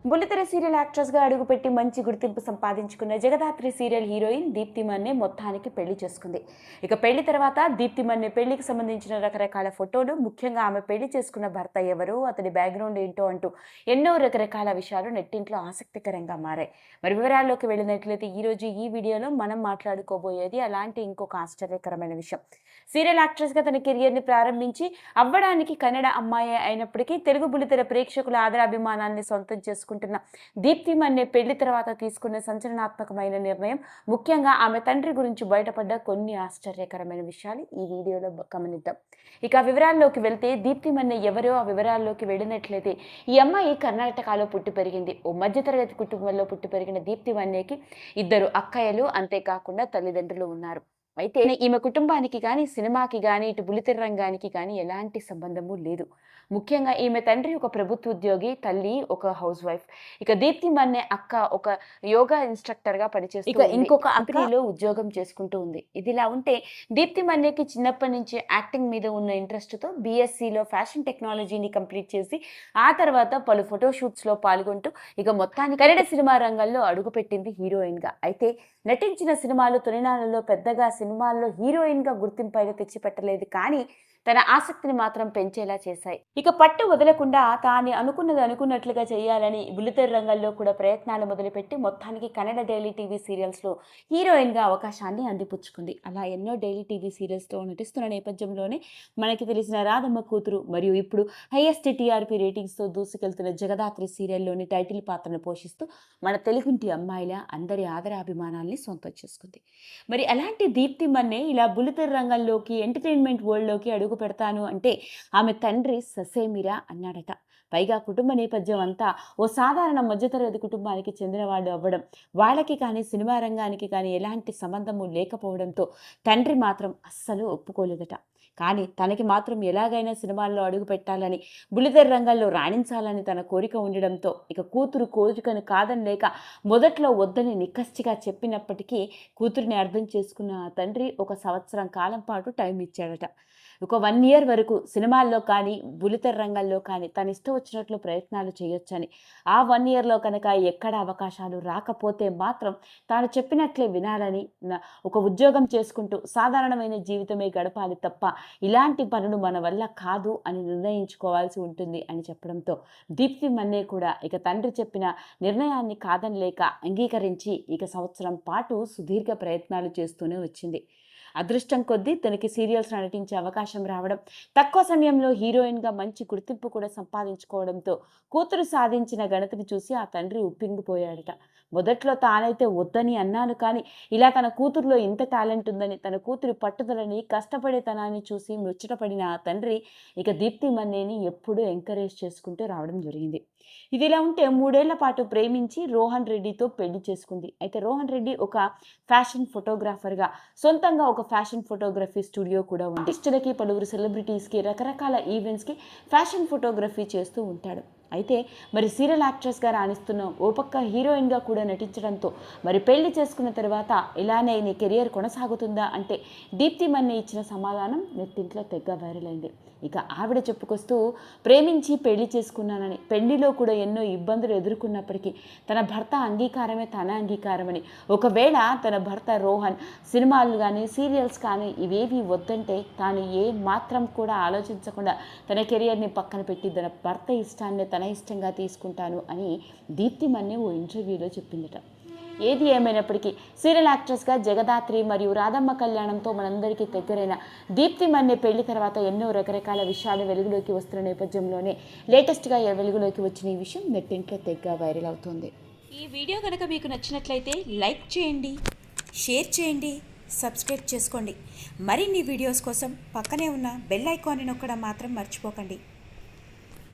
బుల్లితెర సీరియల్ యాక్ట్రెస్గా అడుగుపెట్టి మంచి గుర్తింపు సంపాదించుకున్న జగదాత్రి సీరియల్ హీరోయిన్ దీప్తి మన్నే మొత్తానికి పెళ్లి చేసుకుంది. ఇక పెళ్లి తర్వాత దీప్తి మన్నే పెళ్లికి సంబంధించిన రకరకాల ఫోటోలు, ముఖ్యంగా ఆమె పెళ్లి చేసుకున్న భర్త ఎవరు, అతడి బ్యాక్గ్రౌండ్ ఏంటో అంటూ ఎన్నో రకరకాల విషయాలు నెట్టింట్లో ఆసక్తికరంగా మారాయి. మరి వివరాల్లోకి వెళ్ళినట్లయితే ఈరోజు ఈ వీడియోలో మనం మాట్లాడుకోబోయేది అలాంటి ఇంకొక ఆశ్చర్యకరమైన విషయం. సీరియల్ యాక్ట్రెస్గా తన కెరియర్ని ప్రారంభించి అవ్వడానికి కన్నడ అమ్మాయి అయినప్పటికీ తెలుగు బుల్లితెర ప్రేక్షకుల ఆదరాభిమానాన్ని సొంతం చేసుకుంటున్న దీప్తి మన్నే పెళ్లి తర్వాత తీసుకున్న సంచలనాత్మకమైన నిర్ణయం, ముఖ్యంగా ఆమె తండ్రి గురించి బయటపడ్డ కొన్ని ఆశ్చర్యకరమైన విషయాలు ఈ వీడియోలో గమనిద్దాం. ఇక వివరాల్లోకి వెళ్తే దీప్తి మన్నే ఎవరో ఆ వివరాల్లోకి వెళ్ళినట్లయితే ఈ అమ్మాయి కర్ణాటకలో పుట్టి పెరిగింది. ఓ మధ్యతరగతి కుటుంబంలో పుట్టి పెరిగిన దీప్తి మన్నేకి 2 అక్కయ్యలు, అంతేకాకుండా తల్లిదండ్రులు ఉన్నారు. అయితే ఈమె కుటుంబానికి కానీ, సినిమాకి కానీ, ఇటు బుల్లితెర రంగానికి కానీ ఎలాంటి సంబంధము లేదు. ముఖ్యంగా ఈమె తండ్రి ఒక ప్రభుత్వ ఉద్యోగి, తల్లి ఒక హౌస్ వైఫ్. ఇక దీప్తి మన్నే అక్క ఒక యోగా ఇన్స్ట్రక్టర్గా పనిచేస్తూ, ఇక ఇంకొక కంపెనీలో ఉద్యోగం చేసుకుంటూ ఉంది. ఇదిలా ఉంటే దీప్తి మన్నేకి చిన్నప్పటి నుంచి యాక్టింగ్ మీద ఉన్న ఇంట్రెస్ట్తో బీఎస్సీలో ఫ్యాషన్ టెక్నాలజీని కంప్లీట్ చేసి ఆ తర్వాత పలు ఫోటోషూట్స్లో పాల్గొంటూ ఇక మొత్తానికి కన్నడ సినిమా రంగంలో అడుగుపెట్టింది హీరోయిన్గా. అయితే నటించిన సినిమాలు తొలినాళ్ళలో పెద్దగా సినిమాల్లో హీరోయిన్గా గుర్తింపు అయితే తెచ్చిపెట్టలేదు, కానీ తన ఆసక్తిని మాత్రం పెంచేలా చేశాయి. ఇక పట్టు వదలకుండా తాను అనుకున్నది అనుకున్నట్లుగా చేయాలని బుల్లితెర రంగంలో కూడా ప్రయత్నాలు మొదలుపెట్టి మొత్తానికి కన్నడ డైలీ టీవీ సీరియల్స్లో హీరోయిన్గా అవకాశాన్ని అందిపుచ్చుకుంది. అలా ఎన్నో డైలీ టీవీ సీరియల్స్లో నటిస్తున్న నేపథ్యంలోనే మనకి తెలిసిన రాధమ్మ కూతురు మరియు ఇప్పుడు హైయెస్ట్ టీఆర్పీ రేటింగ్స్తో దూసుకెళ్తున్న జగదాత్రి సీరియల్లోని టైటిల్ పాత్రను పోషిస్తూ మన తెలుగుంటి అమ్మాయిల అందరి ఆదరాభిమానాల్ని సొంతం చేసుకుంది. మరి అలాంటి దీప్తి మన్నే ఇలా బుల్లితెర రంగంలోకి, ఎంటర్టైన్మెంట్ వరల్డ్లోకి అడుగు పెడతాను అంటే ఆమె తండ్రి ససేమిరా అన్నాడట. పైగా కుటుంబ నేపథ్యం అంతా ఓ సాధారణ మధ్యతరగతి కుటుంబానికి చెందిన వాళ్ళు అవ్వడం, వాళ్ళకి కానీ సినిమా రంగానికి కానీ ఎలాంటి సంబంధము లేకపోవడంతో తండ్రి మాత్రం అస్సలు ఒప్పుకోలేదట. కానీ తనకి మాత్రం ఎలాగైనా సినిమాల్లో అడుగు పెట్టాలని, బుల్లితెర రంగంలో రాణించాలని తన కోరిక ఉండడంతో ఇక కూతురు కోరికను కాదనలేక మొదట్లో వద్దని నిక్కచ్చిగా చెప్పినప్పటికీ కూతురిని అర్థం చేసుకున్న ఆ తండ్రి 1 సంవత్సరం కాలం పాటు టైం ఇచ్చాడట. ఒక 1 ఇయర్ వరకు సినిమాల్లో కానీ, బుల్లితెర రంగంలో కానీ తన ఇష్టం వచ్చినట్లు ప్రయత్నాలు చేయొచ్చని, ఆ 1 ఇయర్లో కనుక ఎక్కడ అవకాశాలు రాకపోతే మాత్రం తాను చెప్పినట్లే వినాలని, ఒక ఉద్యోగం చేసుకుంటూ సాధారణమైన జీవితమే గడపాలి తప్ప ఇలాంటి పనులు మన వల్ల కాదు అని నిర్ణయించుకోవాల్సి ఉంటుంది అని చెప్పడంతో దీప్తి మన్నే కూడా ఇక తండ్రి చెప్పిన నిర్ణయాన్ని కాదనలేక అంగీకరించి ఇక సంవత్సరం పాటు సుదీర్ఘ ప్రయత్నాలు చేస్తూనే వచ్చింది. అదృష్టం కొద్దీ తనకి సీరియల్స్ నటించే అవకాశం రావడం, తక్కువ సమయంలో హీరోయిన్గా మంచి గుర్తింపు కూడా సంపాదించుకోవడంతో కూతురు సాధించిన ఘనతని చూసి ఆ తండ్రి ఉప్పింగిపోయాడట. మొదట్లో తానైతే వద్దని అన్నాను, కానీ ఇలా తన కూతురులో ఇంత టాలెంట్ ఉందని, తన కూతురి పట్టుదలని, కష్టపడేతనాన్ని చూసి ముచ్చటపడిన ఆ తండ్రి ఇక దీప్తి మన్నేని ఎప్పుడూ ఎంకరేజ్ చేసుకుంటూ రావడం జరిగింది. ఇదిలా ఉంటే 3 ఏళ్ల పాటు ప్రేమించి రోహన్ రెడ్డితో పెళ్లి చేసుకుంది. అయితే రోహన్ రెడ్డి ఒక ఫ్యాషన్ ఫోటోగ్రాఫర్గా సొంతంగా ఒక ఫ్యాషన్ ఫోటోగ్రఫీ స్టూడియో కూడా ఉంది. ఆర్టిస్టులకి, పలువురు సెలబ్రిటీస్కి, రకరకాల ఈవెంట్స్కి ఫ్యాషన్ ఫోటోగ్రఫీ చేస్తూ ఉంటాడు. అయితే మరి సీరియల్ యాక్ట్రెస్గా రాణిస్తున్న ఓ పక్క హీరోయిన్గా కూడా నటించడంతో మరి పెళ్లి చేసుకున్న తర్వాత ఇలానే నీ కెరియర్ కొనసాగుతుందా అంటే దీప్తి మన్నే ఇచ్చిన సమాధానం నెట్టింట్లో తెగ వైరల్ అయింది. ఇక ఆవిడ చెప్పుకొస్తూ ప్రేమించి పెళ్లి చేసుకున్నానని, పెళ్లిలో కూడా ఎన్నో ఇబ్బందులు ఎదుర్కొన్నప్పటికీ తన భర్త అంగీకారమే తన అంగీకారమని, ఒకవేళ తన భర్త రోహన్ సినిమాలు కానీ, సీరియల్స్ కానీ ఇవేవి వద్దంటే తాను ఏ మాత్రం కూడా ఆలోచించకుండా తన కెరియర్ని పక్కన పెట్టి తన భర్త ఇష్టాన్ని తన ఇష్టంగా తీసుకుంటాను అని దీప్తి మన్నే ఓ ఇంటర్వ్యూలో చెప్పిందట. ఏది ఏమైనప్పటికీ సీరియల్ యాక్ట్రెస్గా జగదాత్రి మరియు రాధమ్మ కళ్యాణంతో మనందరికీ దగ్గరైన దీప్తి మన్నే పెళ్లి తర్వాత ఎన్నో రకరకాల విషయాలు వెలుగులోకి వస్తున్న నేపథ్యంలోనే లేటెస్ట్గా వెలుగులోకి వచ్చిన ఈ విషయం నెట్టింట్లో తెగ వైరల్ అవుతుంది. ఈ వీడియో కనుక మీకు నచ్చినట్లయితే లైక్ చేయండి, షేర్ చేయండి, సబ్స్క్రైబ్ చేసుకోండి. మరిన్ని వీడియోస్ కోసం పక్కనే ఉన్న బెల్ ఐకాన్ని నొక్కడం మాత్రం మర్చిపోకండి.